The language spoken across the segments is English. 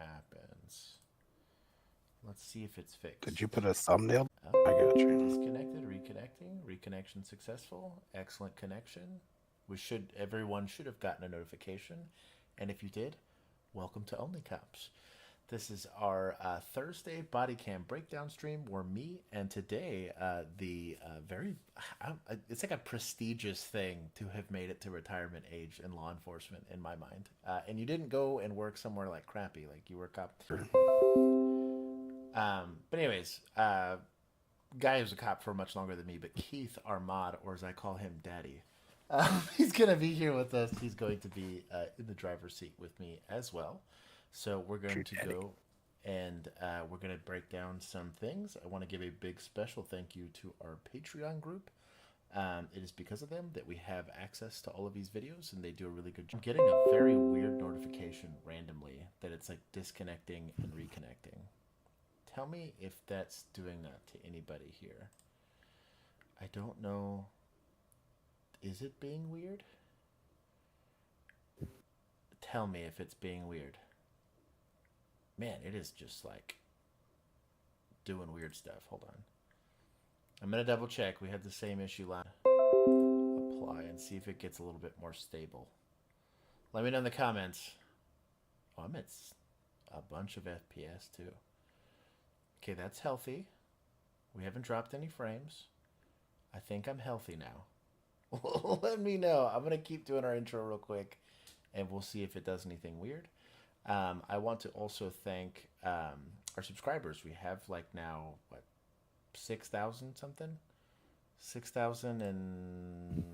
happens. Let's see if it's Could you fixed. put a thumbnail? I got Oh, you. disconnected, reconnecting, reconnection successful, excellent connection. Everyone should have gotten a notification, and if you did, welcome to OnlyCops. This is our Thursday Bodycam breakdown stream where me and today the very it's like a prestigious thing to have made it to retirement age in law enforcement in my mind. And you didn't go and work somewhere like crappy, like you were a cop. But anyways, guy who's a cop for much longer than me, but Keith Armad, or as I call him, Daddy. He's going to be here with us. He's going to be in the driver's seat with me as well. So we're going Shoot, to Daddy. go and we're going to break down some things. I want to give a big special thank you to our Patreon group. It is because of them that we have access to all of these videos, and they do a really good job. I'm getting a very weird notification randomly that it's like disconnecting and reconnecting. Tell me if that's doing that to anybody here. I don't know. Is it being weird? Tell me if it's being weird. Man, it is just like doing weird stuff. Hold on. I'm going to double check. We had the same issue last. Apply and see if it gets a little bit more stable. Let me know in the comments. Oh, I'm at a bunch of FPS too. Okay, that's healthy. We haven't dropped any frames. I think I'm healthy now. Let me know. I'm going to keep doing our intro real quick, and we'll see if it does anything weird. I want to also thank our subscribers. We have like now, what, 6,000 something? 6,000 and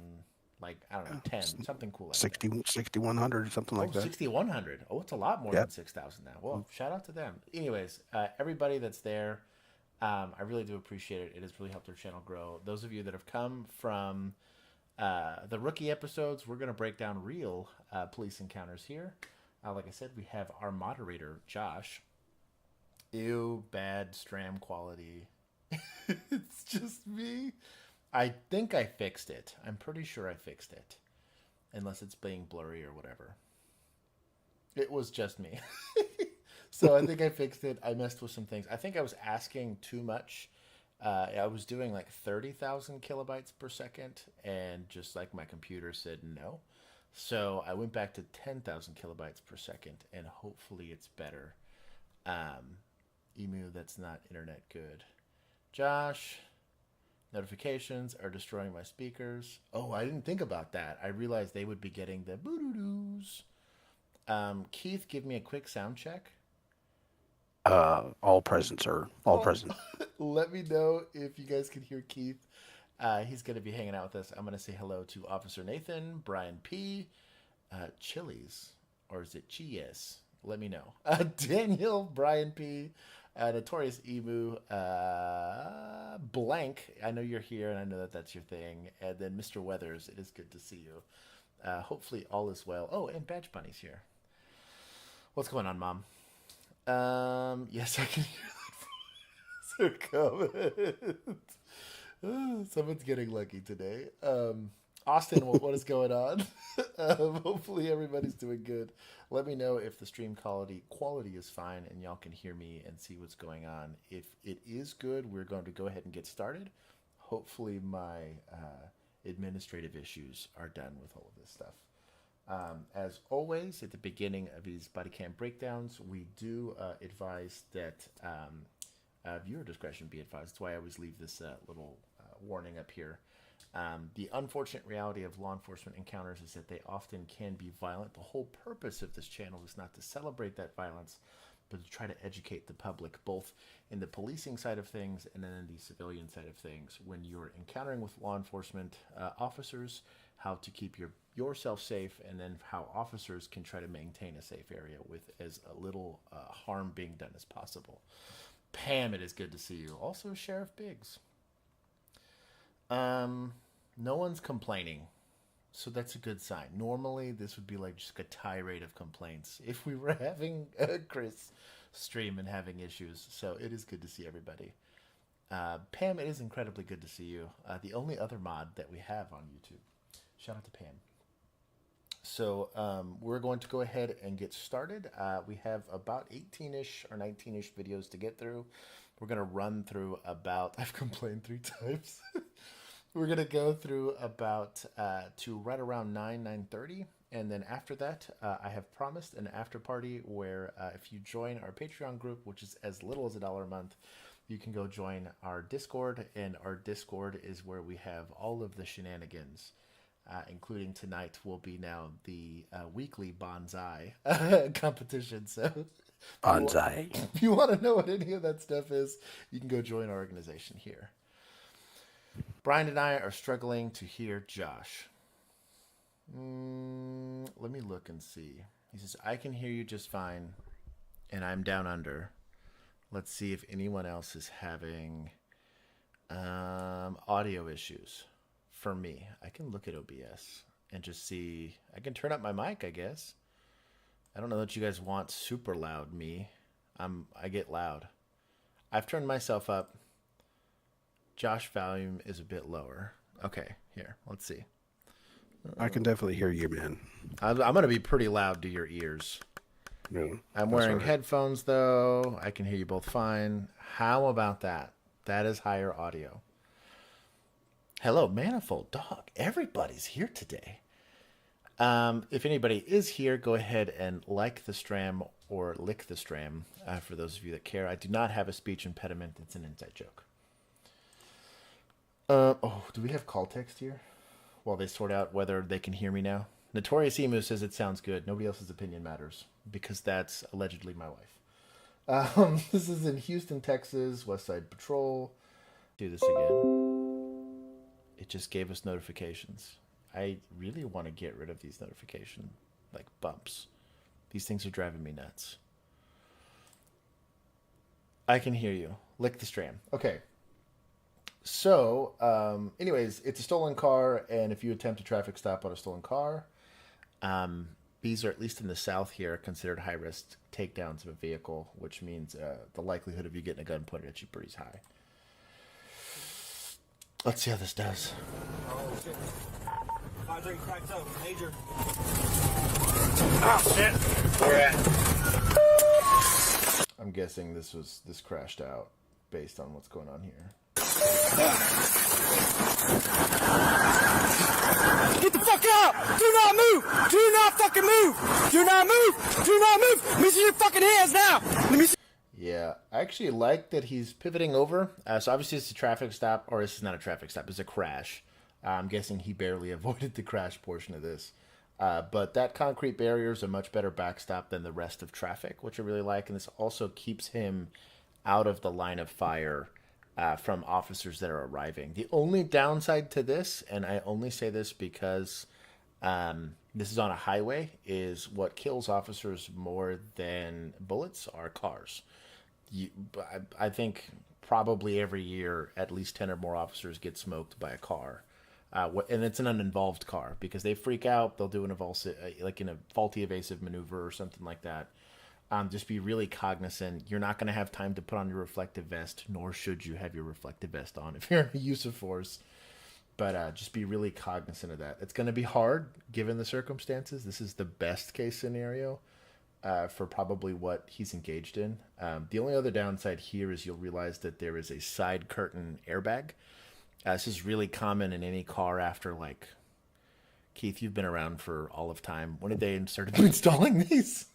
like, I don't know, 10, something cool like that. 6,100 or something Oh, like that. 6,100. Oh, it's a lot more Yep. than 6,000 now. Well, shout out to them. Anyways, everybody that's there, I really do appreciate it. It has really helped our channel grow. Those of you that have come from the rookie episodes, we're going to break down real police encounters here. Like I said, we have our moderator, Josh. Ew, bad stram quality. It's just me. I think I fixed it. I'm pretty sure I fixed it. Unless it's being blurry or whatever. It was just me. So I think I fixed it. I messed with some things. I think I was asking too much. I was doing like 30,000 kilobytes per second, and just like my computer said no. So I went back to 10,000 kilobytes per second, and hopefully it's better. Emu, that's not internet good. Josh, notifications are destroying my speakers. Oh, I didn't think about that. I realized they would be getting the boo-doo-doos. Keith, give me a quick sound check. All present, sir. All Oh, present. let me know if you guys can hear Keith. He's going to be hanging out with us. I'm going to say hello to Officer Nathan, Brian P, Chili's, or is it Cheese? Let me know. Daniel, Brian P, Notorious Emu, Blank. I know you're here, and I know that that's your thing. And then Mr. Weathers. It is good to see you. Hopefully all is well. Oh, and Badge Bunny's here. What's going on, Mom? Yes, I can hear that comment. Someone's getting lucky today. Austin, what is going on? Hopefully everybody's doing good. Let me know if the stream quality is fine and y'all can hear me and see what's going on. If it is good, we're going to go ahead and get started. Hopefully my administrative issues are done with all of this stuff. As always, at the beginning of these body cam breakdowns, we do advise that viewer discretion be advised. That's why I always leave this little warning up here. The unfortunate reality of law enforcement encounters is that they often can be violent. The whole purpose of this channel is not to celebrate that violence, but to try to educate the public, both in the policing side of things and then in the civilian side of things. When you're encountering with law enforcement officers, how to keep yourself safe, and then how officers can try to maintain a safe area with as little harm being done as possible. Pam, it is good to see you. Also, Sheriff Biggs. No one's complaining, so that's a good sign. Normally, this would be like just a tirade of complaints if we were having Chris stream and having issues. So it is good to see everybody. Pam, it is incredibly good to see you. The only other mod that we have on YouTube. Shout out to Pam. So we're going to go ahead and get started. We have about 18-ish or 19-ish videos to get through. We're going to run through about, I've complained 3 times. We're going to go through about to right around 9:30. And then after that, I have promised an after party where if you join our Patreon group, which is as little as $1 a month, you can go join our Discord. And our Discord is where we have all of the shenanigans. Including tonight will be now the weekly bonsai competition. So Bonsai. if you want to know what any of that stuff is, you can go join our organization here. Brian and I are struggling to hear Josh. Let me look and see. He says, I can hear you just fine, and I'm down under. Let's see if anyone else is having audio issues. For me, I can look at OBS and just see. I can turn up my mic, I guess. I don't know that you guys want super loud me. I get loud. I've turned myself up. Josh volume is a bit lower. Okay, here, let's see. I can definitely hear you, man. I'm going to be pretty loud to your ears. Yeah, I'm wearing headphones, though. I can hear you both fine. How about that? That is higher audio. Hello, Manifold Dog. Everybody's here today. If anybody is here, go ahead and like the stream or lick the stream for those of you that care. I do not have a speech impediment. It's an inside joke. Do we have call text here? While they sort out whether they can hear me now. Notorious Emu says it sounds good. Nobody else's opinion matters because that's allegedly my wife. This is in Houston, Texas, West Side Patrol. Do this again. It just gave us notifications. I really want to get rid of these notification bumps. These things are driving me nuts. I can hear you. Lick the stream. Okay. So, anyways, it's a stolen car, and if you attempt a traffic stop on a stolen car, these are, at least in the South here, considered high-risk takedowns of a vehicle, which means the likelihood of you getting a gun pointed at you pretty high. Let's see how this does. Oh, shit. 5-3 cracked up. Major. Oh, shit. Where at? I'm guessing this crashed out based on what's going on here. Get the fuck out! Do not move! Do not fucking move! Do not move! Do not move! Let me see your fucking hands now! Let me see. Yeah, I actually like that he's pivoting over. So obviously it's a traffic stop, or this is not a traffic stop, it's a crash. I'm guessing he barely avoided the crash portion of this. But that concrete barrier is a much better backstop than the rest of traffic, which I really like. And this also keeps him out of the line of fire from officers that are arriving. The only downside to this, and I only say this because this is on a highway, is what kills officers more than bullets are cars. I think probably every year at least 10 or more officers get smoked by a car. And it's an uninvolved car because they freak out. They'll do in a faulty evasive maneuver or something like that. Just be really cognizant. You're not going to have time to put on your reflective vest, nor should you have your reflective vest on if you're in a use of force. But just be really cognizant of that. It's going to be hard given the circumstances. This is the best case scenario for probably what he's engaged in. The only other downside here is you'll realize that there is a side curtain airbag. This is really common in any car after, Keith, you've been around for all of time. When did they start installing these?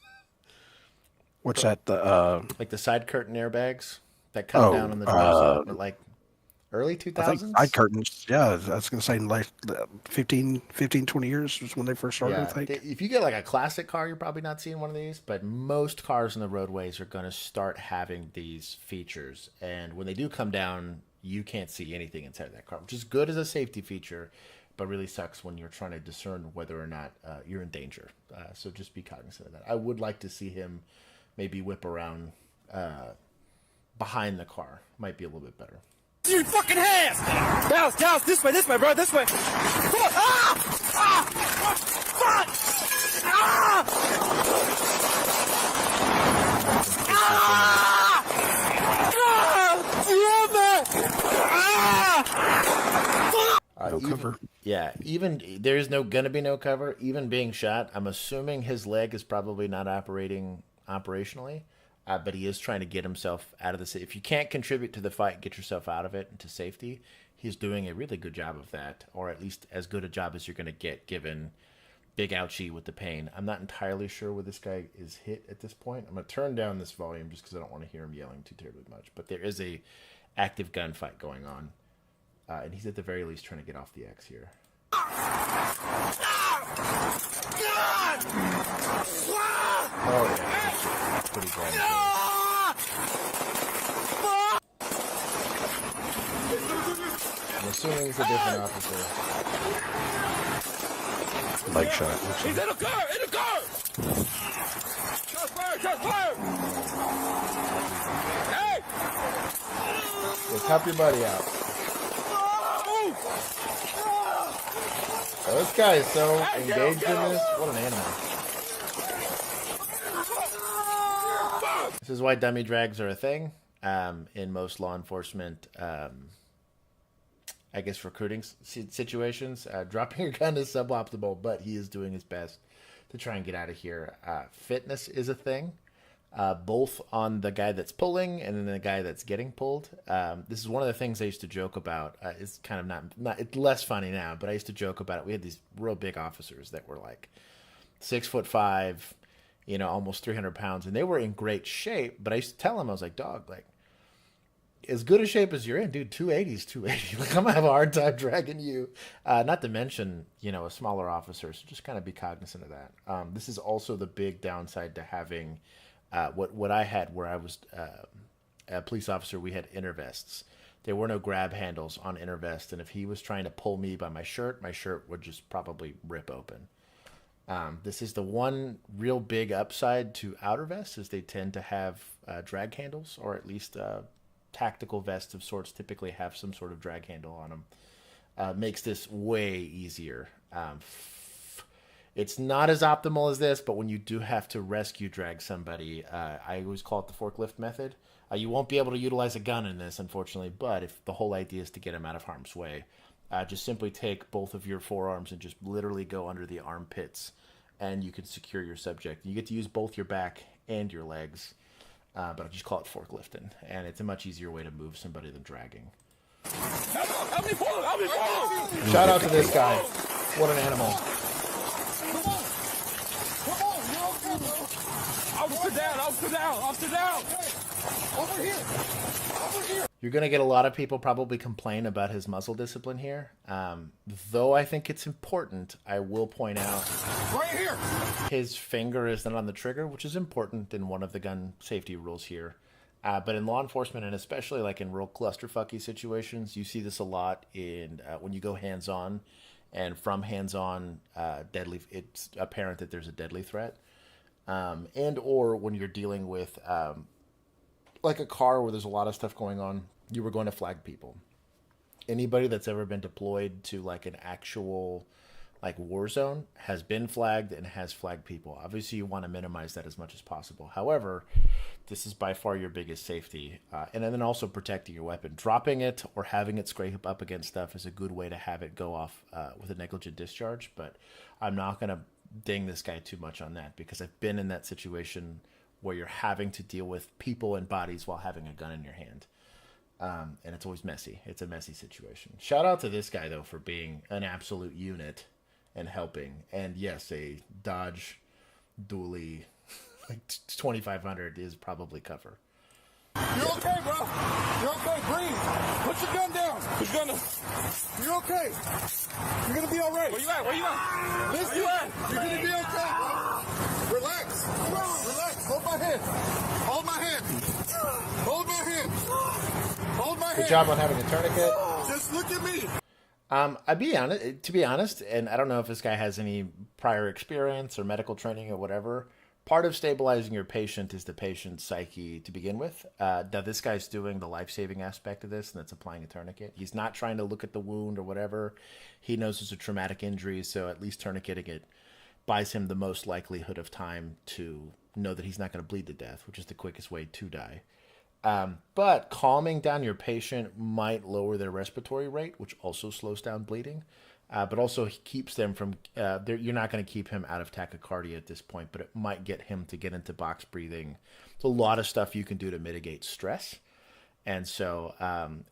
What's that? The side curtain airbags that come down on the doors, but early 2000s? I think side curtains, yeah, I was going to say 15, 20 years was when they first started, yeah, I think. If you get a classic car, you're probably not seeing one of these, but most cars on the roadways are going to start having these features. And when they do come down, you can't see anything inside of that car, which is good as a safety feature, but really sucks when you're trying to discern whether or not you're in danger. So just be cognizant of that. I would like to see him maybe whip around behind the car. Might be a little bit better. Your fucking hands! Dallas, this way, bro, this way. Come on! Fuck! cover. Yeah, even there's gonna be no cover. Even being shot, I'm assuming his leg is probably not operating operationally, but he is trying to get himself out of the. If you can't contribute to the fight, get yourself out of it and to safety. He's doing a really good job of that, or at least as good a job as you're gonna get given big ouchie with the pain. I'm not entirely sure where this guy is hit at this point. I'm gonna turn down this volume just because I don't want to hear him yelling too terribly much. But there is a active gunfight going on. And he's at the very least trying to get off the X here. Oh, yeah. Pretty bad. I'm assuming it's a different officer. Leg shot. He's in the car! In the car! Shots fired! Shots fired! Hey! Let's help your buddy out. Oh, this guy is so engaged in this. What an animal. This is why dummy drags are a thing in most law enforcement, I guess, recruiting situations. Dropping your gun is suboptimal, but he is doing his best to try and get out of here. Fitness is a thing. Both on the guy that's pulling and then the guy that's getting pulled. This is one of the things I used to joke about. It's kind of not it's less funny now, but I used to joke about it. We had these real big officers that were like 6'5", almost 300 pounds, and they were in great shape. But I used to tell them, I was like, dog, like, as good a shape as you're in, dude, 280 is 280. Like, I'm gonna have a hard time dragging you. Not to mention, a smaller officer. So just kind of be cognizant of that. This is also the big downside to having. What I had where I was a police officer, we had inner vests. There were no grab handles on inner vest, and if he was trying to pull me by my shirt would just probably rip open. This is the one real big upside to outer vests is they tend to have drag handles, or at least tactical vests of sorts typically have some sort of drag handle on them. Makes this way easier. It's not as optimal as this, but when you do have to rescue drag somebody, I always call it the forklift method. You won't be able to utilize a gun in this, unfortunately, but if the whole idea is to get him out of harm's way, just simply take both of your forearms and just literally go under the armpits, and you can secure your subject. You get to use both your back and your legs, but I just call it forklifting, and it's a much easier way to move somebody than dragging. Help me pull him! Help me pull him! Shout out to this guy. What an animal. Officer down! Over here! You're going to get a lot of people probably complain about his muzzle discipline here. Though I think it's important, I will point out Right here! his finger is not on the trigger, which is important in one of the gun safety rules here. But in law enforcement, and especially like in real clusterfucky situations, you see this a lot in when you go hands-on, and from hands-on, deadly. It's apparent that there's a deadly threat. And or when you're dealing with like a car where there's a lot of stuff going on, you were going to flag people. Anybody that's ever been deployed to like an actual like war zone has been flagged and has flagged people. Obviously, you want to minimize that as much as possible. However, this is by far your biggest safety. And then also protecting your weapon. Dropping it or having it scrape up against stuff is a good way to have it go off with a negligent discharge. But I'm not going to ding this guy too much on that because I've been in that situation where you're having to deal with people and bodies while having a gun in your hand. And it's always messy. It's a messy situation. Shout out to this guy, though, for being an absolute unit and helping. And yes, a Dodge dually like 2500 is probably cover. You're okay, bro. You're okay. Breathe. Put your gun down. Put your gun down. You're okay. You're gonna be all right. Where you at? Where you at? Listen, you're gonna be okay, bro. Relax. Relax. Hold my hand. Hold my hand. Hold my hand. Hold my hand. Good job on having a tourniquet. Just look at me. To be honest, and I don't know if this guy has any prior experience or medical training or whatever. Part of stabilizing your patient is the patient's psyche to begin with. Now, this guy's doing the life-saving aspect of this, and that's applying a tourniquet. He's not trying to look at the wound or whatever. He knows it's a traumatic injury, so at least tourniqueting it buys him the most likelihood of time to know that he's not going to bleed to death, which is the quickest way to die. But calming down your patient might lower their respiratory rate, which also slows down bleeding. But also keeps them from, you're not going to keep him out of tachycardia at this point, but it might get him to get into box breathing. There's a lot of stuff you can do to mitigate stress. And so,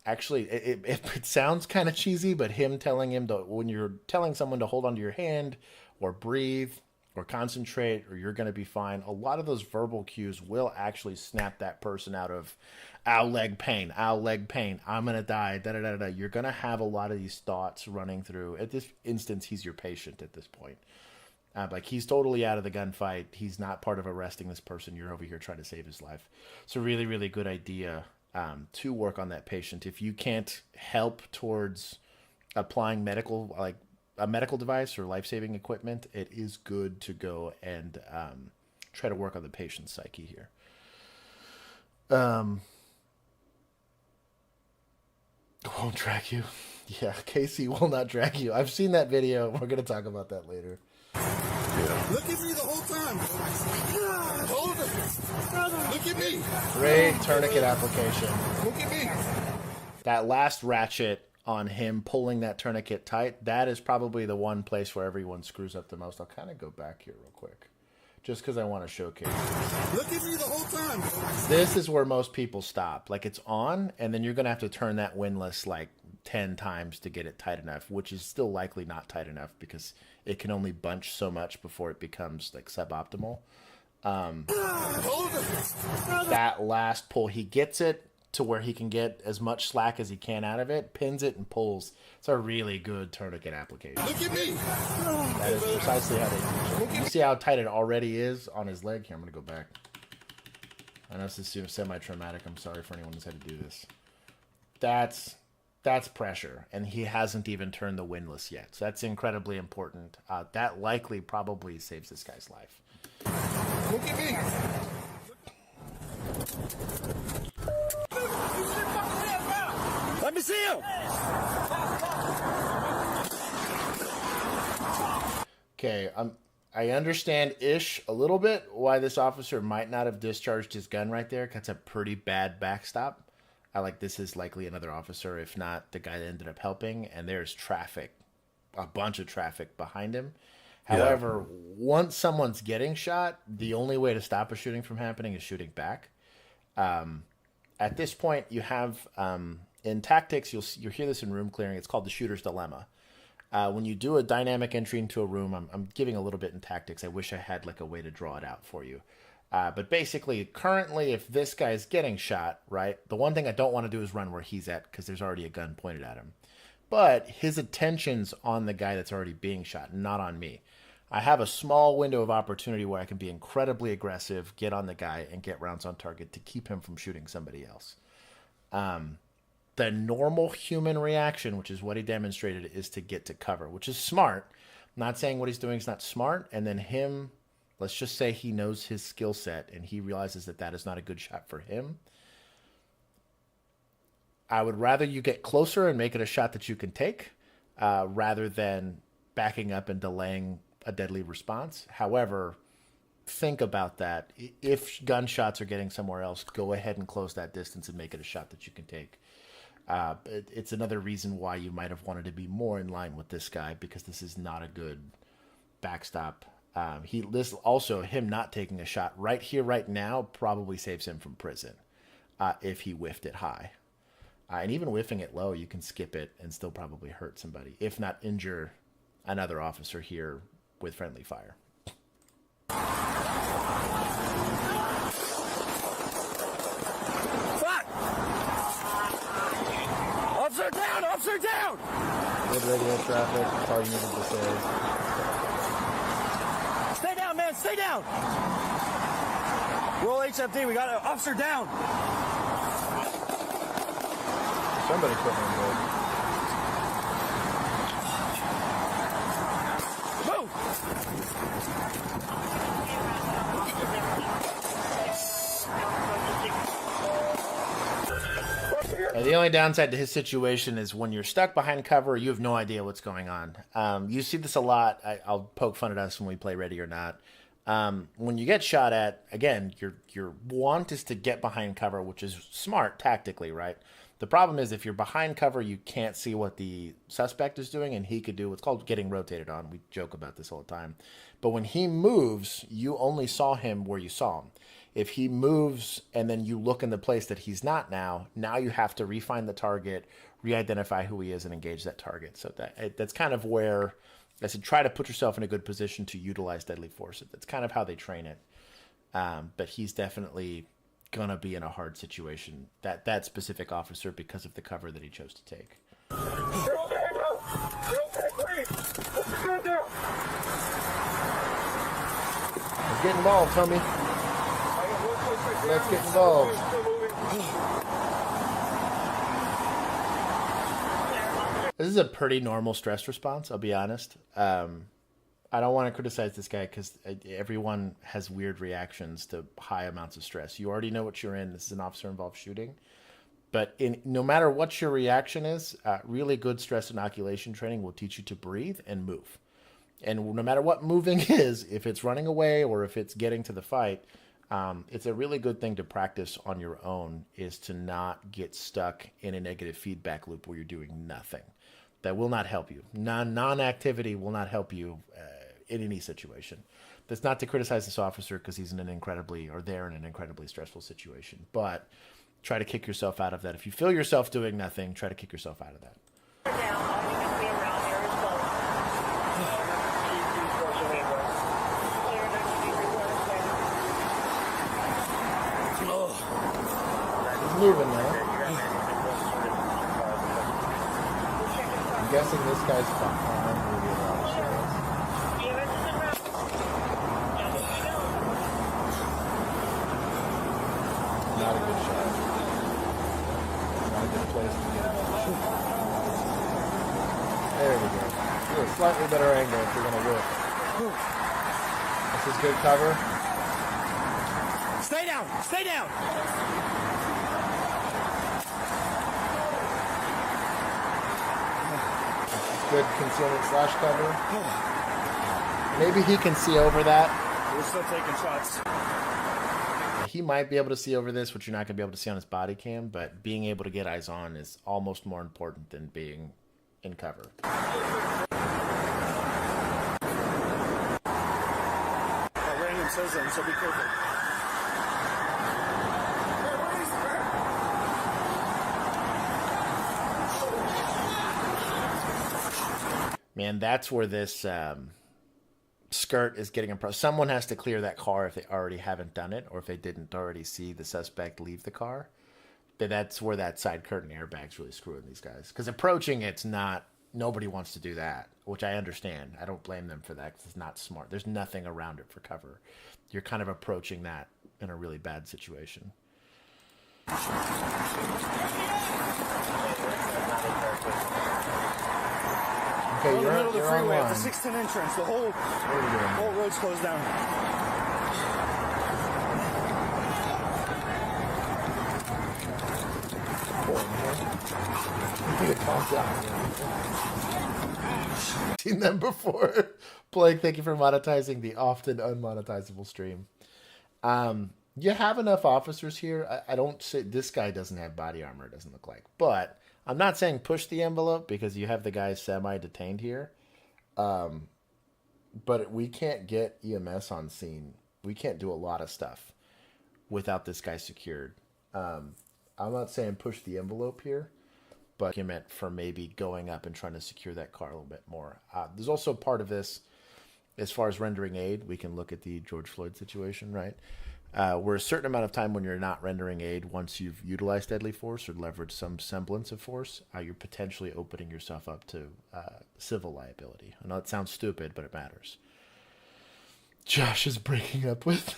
actually, it sounds kind of cheesy, but telling him when you're telling someone to hold onto your hand or breathe or concentrate or you're going to be fine, a lot of those verbal cues will actually snap that person out of, ow, leg pain, I'm going to die, da-da-da-da. You're going to have a lot of these thoughts running through. At this instance, he's your patient at this point. Like, he's totally out of the gunfight. He's not part of arresting this person. You're over here trying to save his life. It's a really, really good idea to work on that patient. If you can't help towards applying a medical device or life-saving equipment, it is good to go and try to work on the patient's psyche here. Won't drag you. Yeah, Casey will not drag you. I've seen that video. We're going to talk about that later. Yeah. Look at me the whole time. Hold it. Look at me. Great tourniquet application. Look at me. That last ratchet on him pulling that tourniquet tight, that is probably the one place where everyone screws up the most. I'll kind of go back here real quick, just because I want to showcase this. Look at me the whole time. This is where most people stop. Like, it's on, and then you're going to have to turn that windlass like 10 times to get it tight enough, which is still likely not tight enough because it can only bunch so much before it becomes like suboptimal. That last pull, he gets it to where he can get as much slack as he can out of it, pins it, and pulls. It's a really good tourniquet application. Look at me. That is precisely how they teach it. You see how tight it already is on his leg? Here, I'm going to go back. I know this is semi-traumatic. I'm sorry for anyone who's had to do this. That's pressure, and he hasn't even turned the windlass yet. So that's incredibly important. That likely probably saves this guy's life. Look at me. Let me see you. Okay, I understand-ish a little bit why this officer might not have discharged his gun right there. That's a pretty bad backstop. This is likely another officer, if not the guy that ended up helping, and there's traffic, a bunch of traffic behind him. However, once someone's getting shot, the only way to stop a shooting from happening is shooting back. At this point, you have, in tactics, you'll hear this in room clearing, it's called the shooter's dilemma. When you do a dynamic entry into a room, I'm giving a little bit in tactics. I wish I had like a way to draw it out for you. But basically, currently, if this guy's getting shot, right, the one thing I don't want to do is run where he's at because there's already a gun pointed at him. But his attention's on the guy that's already being shot, not on me. I have a small window of opportunity where I can be incredibly aggressive, get on the guy, and get rounds on target to keep him from shooting somebody else. The normal human reaction, which is what he demonstrated, is to get to cover, which is smart. I'm not saying what he's doing is not smart, and then him... Let's just say he knows his skill set and he realizes that that is not a good shot for him. I would rather you get closer and make it a shot that you can take rather than backing up and delaying a deadly response. However, think about that. If gunshots are getting somewhere else, go ahead and close that distance and make it a shot that you can take. It's another reason why you might have wanted to be more in line with this guy because this is not a good backstop. Him not taking a shot right here, right now, probably saves him from prison if he whiffed it high. And even whiffing it low, you can skip it and still probably hurt somebody, if not injure another officer here with friendly fire. Fuck! Officer down! Officer down! Good radio traffic. That's all you needed to say. Stay down, man! Stay down! Roll HFD. We got an officer down. Somebody put me on board. Move! The only downside to his situation is when you're stuck behind cover, you have no idea what's going on. You see this a lot. I'll poke fun at us when we play Ready or Not. When you get shot at, again, your want is to get behind cover, which is smart tactically, right? The problem is if you're behind cover, you can't see what the suspect is doing, and he could do what's called getting rotated on. We joke about this all the time. But when he moves, you only saw him where you saw him. If he moves and then you look in the place that he's not now you have to refine the target, re-identify who he is, and engage that target. So that's kind of where I said try to put yourself in a good position to utilize deadly force. That's kind of how they train it. But he's definitely gonna be in a hard situation, that specific officer, because of the cover that he chose to take. Let's get involved, homie. Let's get involved. This is a pretty normal stress response, I'll be honest. I don't want to criticize this guy because everyone has weird reactions to high amounts of stress. You already know what you're in. This is an officer-involved shooting. But no matter what your reaction is, really good stress inoculation training will teach you to breathe and move. And no matter what moving is, if it's running away or if it's getting to the fight, it's a really good thing to practice on your own, is to not get stuck in a negative feedback loop where you're doing nothing. That will not help you. Non-activity will not help you in any situation. That's not to criticize this officer because he's in an incredibly stressful situation. But try to kick yourself out of that. If you feel yourself doing nothing, try to kick yourself out of that. He's moving now. I'm guessing this guy's behind where the officer is. Not a good shot. Not a good place to get it. There we go. A slightly better angle if you're going to whip. This is good cover. Stay down! Stay down! Good concealment slash cover. Maybe he can see over that. We're still taking shots. He might be able to see over this, which you're not going to be able to see on his body cam, but being able to get eyes on is almost more important than being in cover. Random citizen, so be careful. Man, that's where this skirt is getting impressed. Someone has to clear that car if they already haven't done it, or if they didn't already see the suspect leave the car. That's where that side curtain airbag's really screwing these guys. Because approaching it's not, nobody wants to do that, which I understand. I don't blame them for that because it's not smart. There's nothing around it for cover. You're kind of approaching that in a really bad situation. Okay, you're in the middle of the freeway online. at the 610 entrance. The whole road's closed down. Seen them before. Blake, thank you for monetizing the often unmonetizable stream. You have enough officers here. I don't say this guy doesn't have body armor, it doesn't look like. But I'm not saying push the envelope because you have the guy semi-detained here. But we can't get EMS on scene. We can't do a lot of stuff without this guy secured. I'm not saying push the envelope here, but I meant for maybe going up and trying to secure that car a little bit more. There's also part of this, as far as rendering aid, we can look at the George Floyd situation, right? Where a certain amount of time when you're not rendering aid, once you've utilized deadly force or leveraged some semblance of force, you're potentially opening yourself up to civil liability. I know it sounds stupid, but it matters. Josh is breaking up with...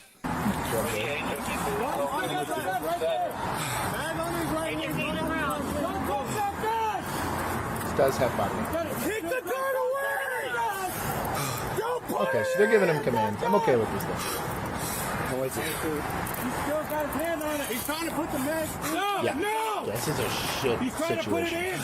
This does have body. Okay, so they're giving him commands. I'm okay with this thing. He's still got his hand on it. He's trying to put the mask. No, yeah. no. This is a shit He's trying situation. to put it in.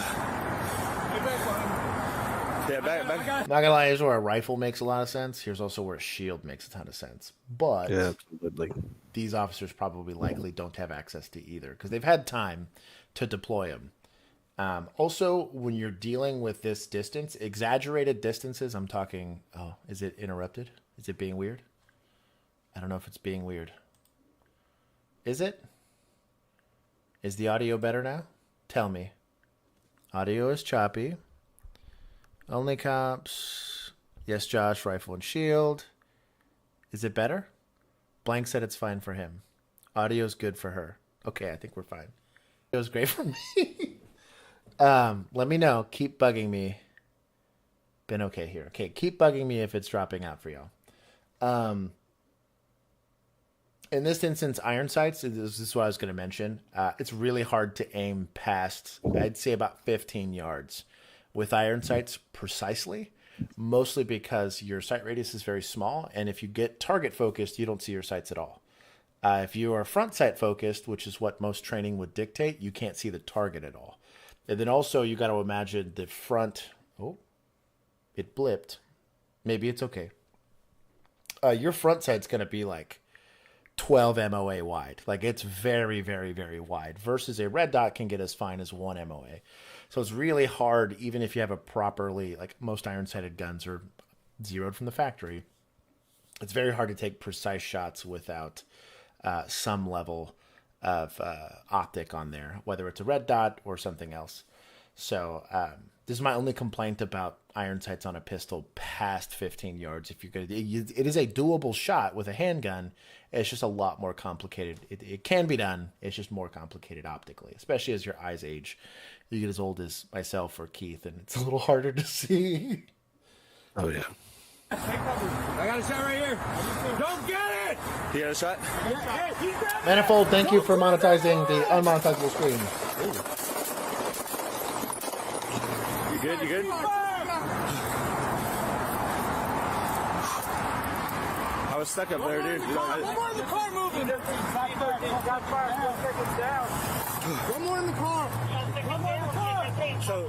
Yeah, back. Not gonna lie, here's where a rifle makes a lot of sense. Here's also where a shield makes a ton of sense. But Yeah, absolutely. these officers probably likely don't have access to either because they've had time to deploy them. Also, when you're dealing with this distance, exaggerated distances, I'm talking, oh, is it interrupted? Is it being weird? I don't know if it's being weird. Is it? Is the audio better now? Tell me. Audio is choppy. OnlyCops. Yes, Josh, rifle and shield. Is it better? Blank said it's fine for him. Audio's good for her. Okay, I think we're fine. It was great for me. Let me know. Keep bugging me. Been okay here. Okay, keep bugging me if it's dropping out for y'all. In this instance, iron sights, this is what I was going to mention. It's really hard to aim past, I'd say about 15 yards with iron sights precisely, mostly because your sight radius is very small. And if you get target focused, you don't see your sights at all. If you are front sight focused, which is what most training would dictate, you can't see the target at all. And then also you got to imagine the front. Oh, it blipped. Maybe it's okay. Your front sight's going to be like 12 MOA wide. Like it's very, very, very wide versus a red dot can get as fine as 1 MOA. So it's really hard, even if you have a properly, like most iron sighted guns are zeroed from the factory. It's very hard to take precise shots without some level of optic on there, whether it's a red dot or something else. So this is my only complaint about iron sights on a pistol past 15 yards. If you're gonna, it is a doable shot with a handgun. It's just a lot more complicated. It can be done. It's just more complicated optically, especially as your eyes age. You get as old as myself or Keith, and it's a little harder to see. Oh yeah. I got a shot right here. Don't get it! You got a shot? Manifold, thank you for monetizing the unmonetizable screen. You good? You good? I was stuck up there, dude. One more in the car moving. One more in the car. One more in the car.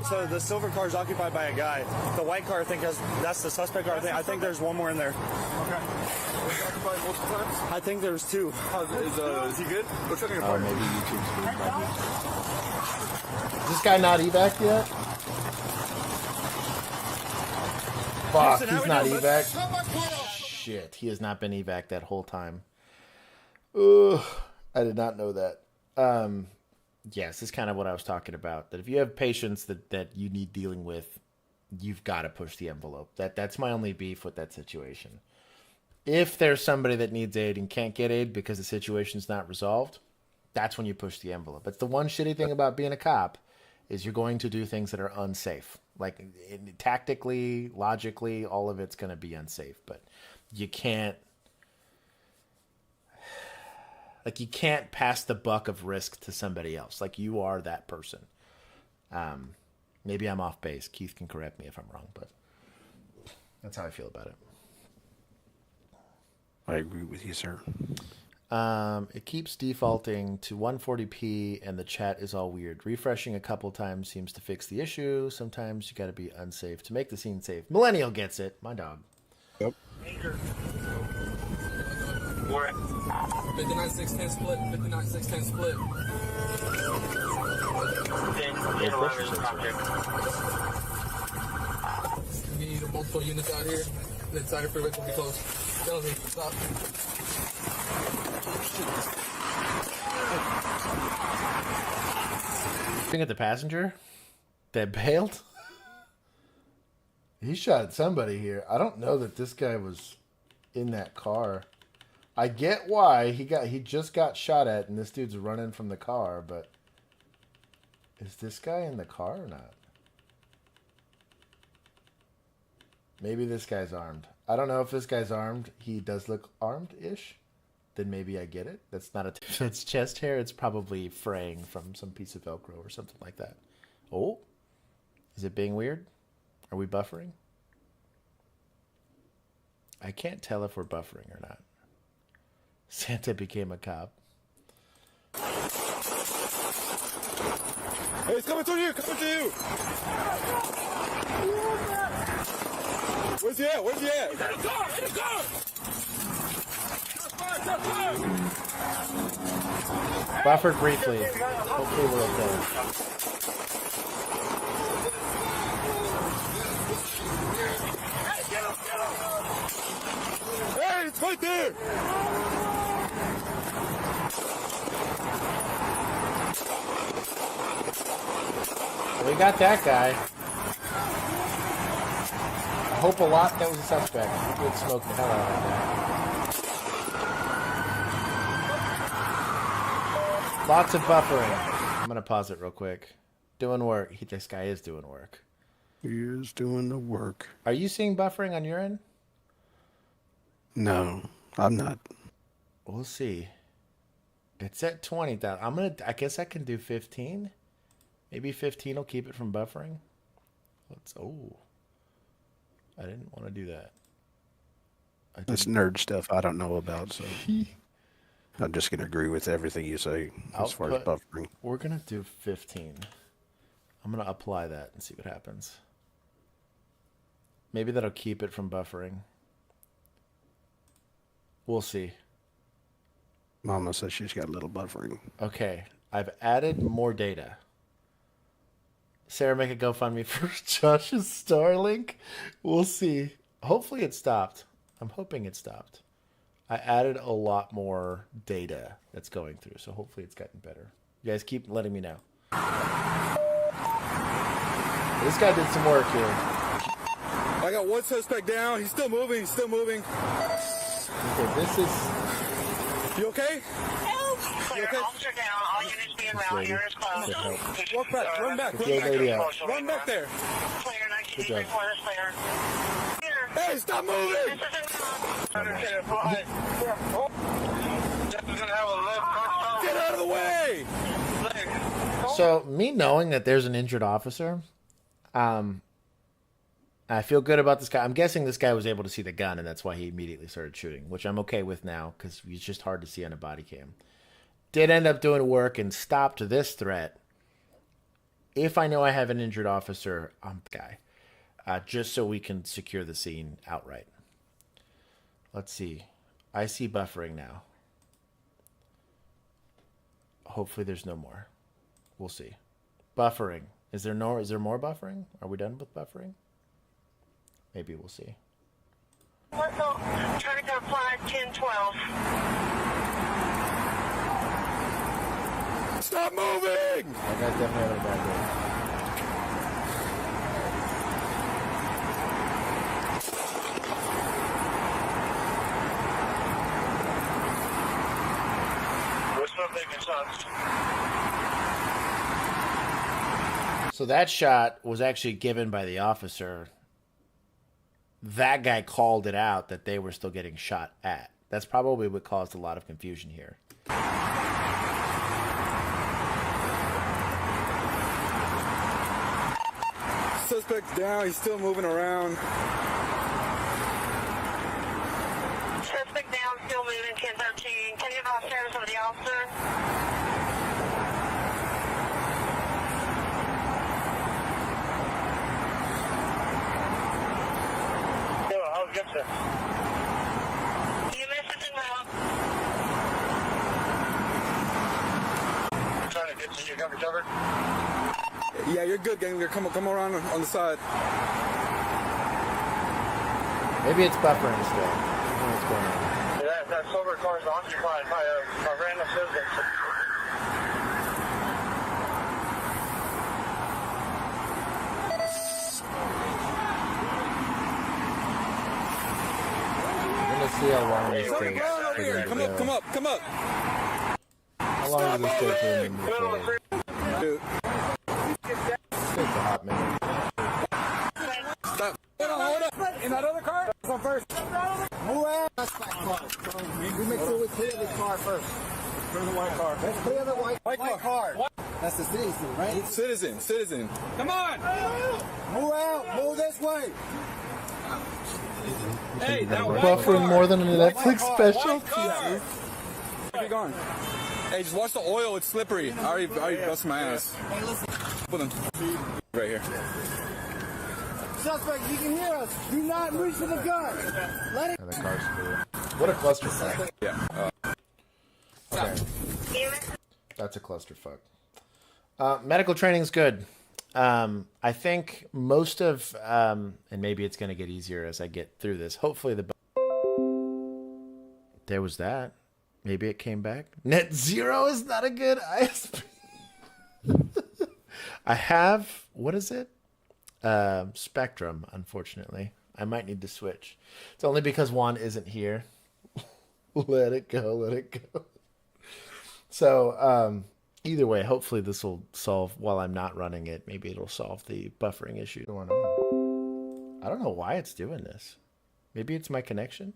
So the silver car is occupied by a guy. The white car, I think, that's the suspect car. I think there's one more in there. Okay. Was occupied multiple times? I think there's two. Is he good? What's on your Oh, part? maybe YouTube's good. Is this guy not evac yet? Fuck, he's not evac. Shit, he has not been evac that whole time. Ugh, I did not know that. Yes, this is kind of what I was talking about. That if you have patients that you need dealing with, you've got to push the envelope. That's my only beef with that situation. If there's somebody that needs aid and can't get aid because the situation's not resolved, that's when you push the envelope. That's the one shitty thing about being a cop is you're going to do things that are unsafe. Like tactically, logically, all of it's going to be unsafe. But you can't pass the buck of risk to somebody else. Like you are that person. Maybe I'm off base. Keith can correct me if I'm wrong, but that's how I feel about it. I agree with you, sir. It keeps defaulting to 140p and the chat is all weird. Refreshing a couple times seems to fix the issue. Sometimes you got to be unsafe to make the scene safe. Millennial gets it. My dog. Yep. 59-6-10 split. 59-6-10 split. Need multiple units out here. The side of freeway will be closed. Gentlemen, stop. Looking at the passenger that bailed. He shot at somebody here. I don't know that this guy was in that car. I get why he just got shot at and this dude's running from the car, but is this guy in the car or not? Maybe this guy's armed. I don't know if this guy's armed. He does look armed-ish. Then maybe I get it. That's not if it's chest hair, it's probably fraying from some piece of Velcro or something like that. Oh, is it being weird? Are we buffering? I can't tell if we're buffering or not. Santa became a cop. Hey, it's coming to you! Coming to you! Where's he at? Where's he at? He's in the car! In the car! Buffered briefly. Hopefully we're okay. Hey, it's right there! We got that guy. I hope a lot that was a suspect. He would smoke the hell out of that. Lots of buffering. I'm gonna pause it real quick. Doing work. This guy is doing work. He is doing the work. Are you seeing buffering on your end? No, I'm not. We'll see. It's at 20,000. I guess I can do 15. Maybe 15 will keep it from buffering. I didn't want to do that. That's nerd stuff I don't know about, so I'm just going to agree with everything you say as far as buffering. We're going to do 15. I'm going to apply that and see what happens. Maybe that'll keep it from buffering. We'll see. Mama says she's got a little buffering. Okay. I've added more data. Sarah, make a GoFundMe for Josh's Starlink. We'll see. Hopefully it stopped. I'm hoping it stopped. I added a lot more data that's going through, so hopefully it's gotten better. You guys keep letting me know. This guy did some work here. I got one suspect down. He's still moving. He's still moving. Okay, this is... You okay? Clear, okay? officer down, all units being around here is closed. Walk back, run back, Get your lady out. run back there. Clear, 19 job. report is clear. Here. Hey, stop moving! Get out of the way! So, me knowing that there's an injured officer, I feel good about this guy. I'm guessing this guy was able to see the gun, and that's why he immediately started shooting, which I'm okay with now, because it's just hard to see on a body cam. Did end up doing work and stopped this threat. If I know I have an injured officer, I'm the guy. Just so we can secure the scene outright. Let's see. I see buffering now. Hopefully there's no more. We'll see. Buffering. Is there more buffering? Are we done with buffering? Maybe we'll see. Let's go. Try to go 5-10-12. Stop moving! That guy's definitely having a bad day. So that shot was actually given by the officer. That guy called it out that they were still getting shot at. That's probably what caused a lot of confusion here. Suspect's down, he's still moving around. Suspect down, still moving, 10-13. Can you have status of the officer? I'll get you. You missed it well. I'm trying to get to you. Got me covered? Yeah, you're good, gang. Come around on the side. Maybe it's buffering still. I don't know what's going on. Yeah, that silver car is occupied by a random citizen. See how long this Sorry, takes. go on over here. Come up. How long does this take for him to move forward? Dude, Takes a hot minute. stop. Hold up. In that other car? Go first. Move out. We make sure we clear the car first. Clear the white car. Let's clear the white car. That's the citizen, right? Citizen. Come on. Move out. Move this way. Hey, that Buffering more than a Netflix special? Where you going? Hey, just watch the oil. It's slippery. I already busted my ass. Put them right here. suspect. You can hear us. Do not reach for the gun. Let it. And the car's clear. What a clusterfuck. Yeah. Okay. That's a clusterfuck. Medical training's good. I think most of, and maybe it's going to get easier as I get through this. Hopefully there was that. Maybe it came back. Net zero is not a good ISP. I have, what is it? Spectrum, unfortunately. I might need to switch. It's only because Juan isn't here. Let it go, let it go. So, either way, hopefully this will solve, while I'm not running it, maybe it'll solve the buffering issue going on. I don't know why it's doing this. Maybe it's my connection.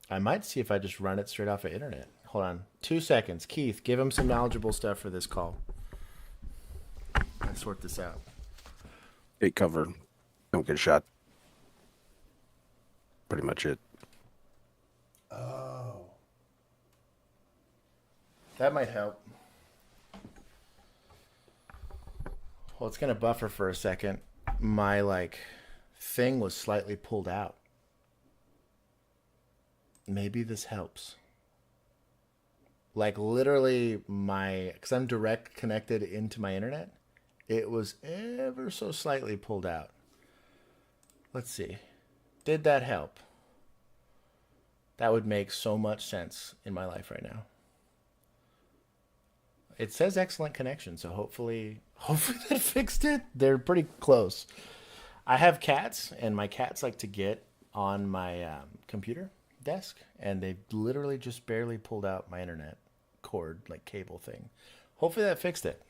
I might see if I just run it straight off of internet. Hold on. 2 seconds. Keith, give him some knowledgeable stuff for this call. Let's sort this out. Take cover. Don't get shot. Pretty much it. Oh. That might help. Well, it's going to buffer for a second. My, thing was slightly pulled out. Maybe this helps. Literally because I'm direct connected into my internet, it was ever so slightly pulled out. Let's see. Did that help? That would make so much sense in my life right now. It says excellent connection, so hopefully that fixed it. They're pretty close. I have cats, and my cats like to get on my computer desk, and they literally just barely pulled out my internet cord, cable thing. Hopefully that fixed it.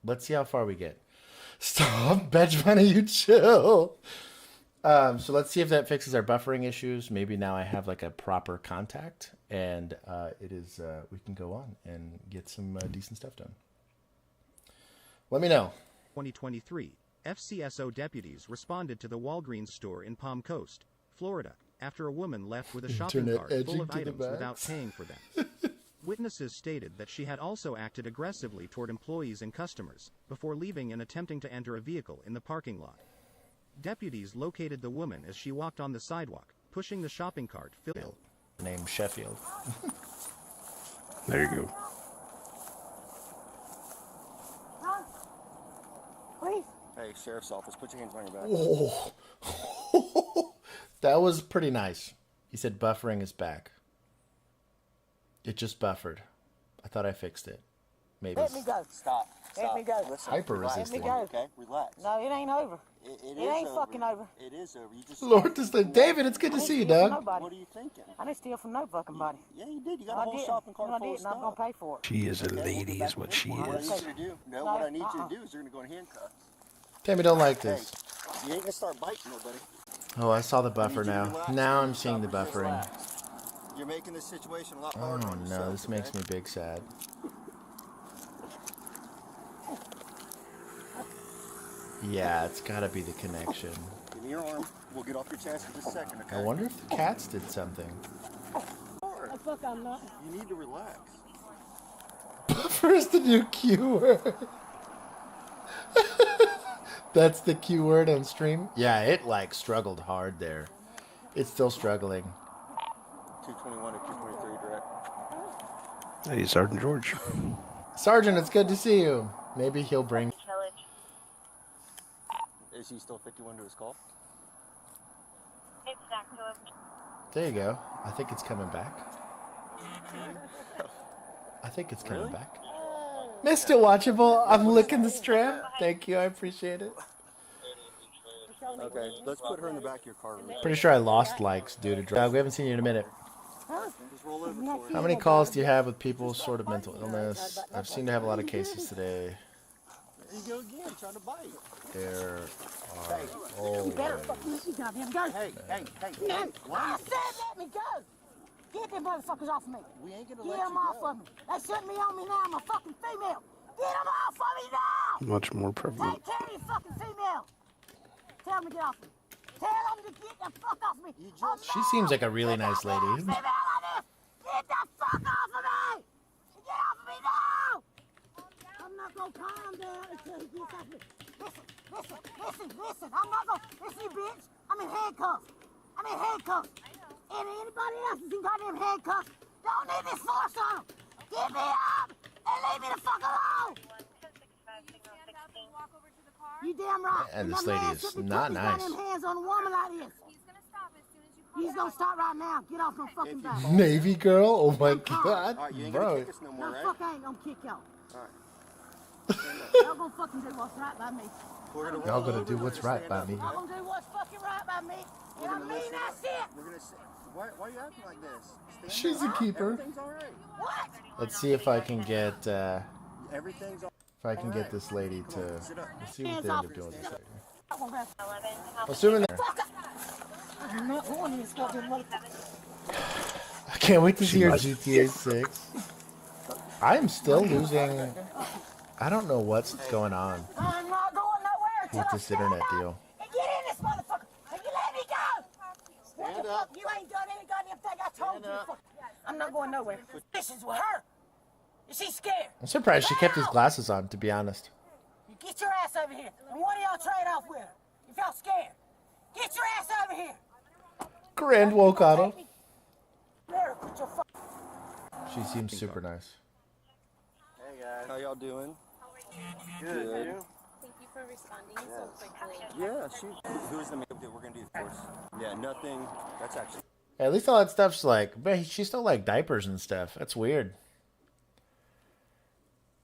Let's see how far we get. Stop, Badge Bunny, you chill. So let's see if that fixes our buffering issues. Maybe now I have a proper contact, and it is we can go on and get some decent stuff done. Let me know. 2023, FCSO deputies responded to the Walgreens store in Palm Coast, Florida, after a woman left with a shopping cart full of items without paying for them. Witnesses stated that she had also acted aggressively toward employees and customers before leaving and attempting to enter a vehicle in the parking lot. Deputies located the woman as she walked on the sidewalk, pushing the shopping cart filled. Name Sheffield. There you go. Please. Hey, Sheriff's Office, put your hands on your back. Oh. That was pretty nice. He said buffering is back. It just buffered. I thought I fixed it. Maybe. Let me go. Stop. Let me go. Listen, Hyper relax. resistant. Let me go. Okay, relax. No, it ain't over. It It ain't is fucking over. It is over. You just Lord, David, it's good to see you, dog. What are you thinking? I didn't steal from no fucking body. Yeah, you did. You got No, a I whole didn't. shopping cart No, I full of didn't. I'm stuff. gonna pay for it. She is a lady, is what she What I is. need you to do? No, what I need you to do is you're gonna go in handcuffs. Tammy don't like this. You ain't gonna start biting nobody. Oh, I saw the buffer now. Now I'm seeing the buffering. You're making this situation a lot Oh harder on no, yourself, this makes me big sad. Yeah, it's gotta be the connection. Give me your arm. We'll get off your chest in just a second, okay? I wonder if the cats did something. Oh, fuck, I'm not. You need to relax. Buffer is the new Q word. That's the Q word on stream? Yeah, it struggled hard there. It's still struggling. 221 to 223 direct. Hey, Sergeant George. Sergeant, it's good to see you. Maybe he'll bring... Is he still 51 to his call? It's back to him. There you go. I think it's coming back. I think it's coming back. Mr. Watchable, I'm licking the strap. Thank you, I appreciate it. Okay, let's put her in the back of your car. Pretty sure I lost likes due to drugs. We haven't seen you in a minute. Just roll over for it. How many calls do you have with people with sort of mental illness? I've seemed to have a lot of cases today. There you go again, trying to bite. There are You better always... fucking let me goddamn go. Hey. No, I said let me go. Get them motherfuckers off of me. We ain't gonna Get let them you off go. of me. They shouldn't be on me now. I'm a fucking female. Get them off of me now. Much more prevalent. Take care of you fucking female. Tell them to get off me. Tell them to get the fuck off me. She seems like a really nice lady. Female on this. Get the fuck off of me. Get off of me now. I'm not gonna calm down until he gets off me. Listen. I'm not gonna listen, you bitch. I'm in handcuffs. And anybody else is in goddamn handcuffs. Don't need this force on them. Get me up and leave me the fuck alone. You damn right. And this lady is not nice. Hands on a woman like this. He's gonna stop as soon as you call. He's gonna stop right now. Get off my fucking back. Navy girl? Oh my god. All right, you ain't bro. gonna kick us no more, right? Fuck, I ain't gonna kick y'all. All right. Y'all gonna fucking do what's right by me. Y'all gonna do what's right by me. Y'all gonna do what's fucking right by me. And I mean that shit. We're gonna say, why are you acting like this? She's a keeper. Everything's all right. What? Let's see if I can get Everything's all if I can get this lady to let's see what they end up doing with this lady. 11. Assuming that I'm not going in this fucking motherfucker. I can't wait to see her GTA 6. I'm still losing. I don't know what's going on I'm not going nowhere until with this internet deal. and get in this motherfucker. And you let me go. Stand up. You ain't done any goddamn thing I told you. I'm not going nowhere. This is with her. Is she scared? I'm surprised she kept his glasses on, to be honest. You get your ass over here. And one of y'all trade off with her. If y'all scared. Get your ass over here. Grand Wokado. There, put your fuck. She seems super nice. Hey guys, how y'all doing? Good. You? Thank you for responding so quickly. Yeah, shoot. Who's the makeup that we're gonna do first? Yeah, nothing. That's actually. At least all that stuff's like, but she still like diapers and stuff. That's weird.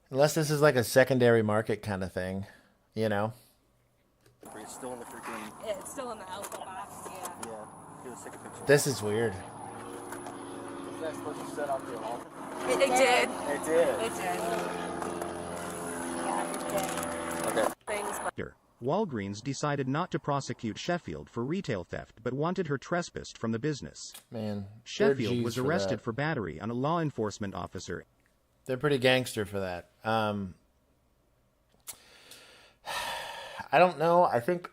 Unless this is like a secondary market kind of thing, you know? It's still in the freaking. It's still in the alpha box, yeah. Yeah. Give us a second picture. This is weird. Is that supposed to set off the alarm? It did. It did. It did. Okay. Things, but Walgreens decided not to prosecute Sheffield for retail theft but wanted her trespassed from the business. Man, Sheffield was arrested for battery on a law enforcement officer. They're pretty gangster for that. I don't know. I think,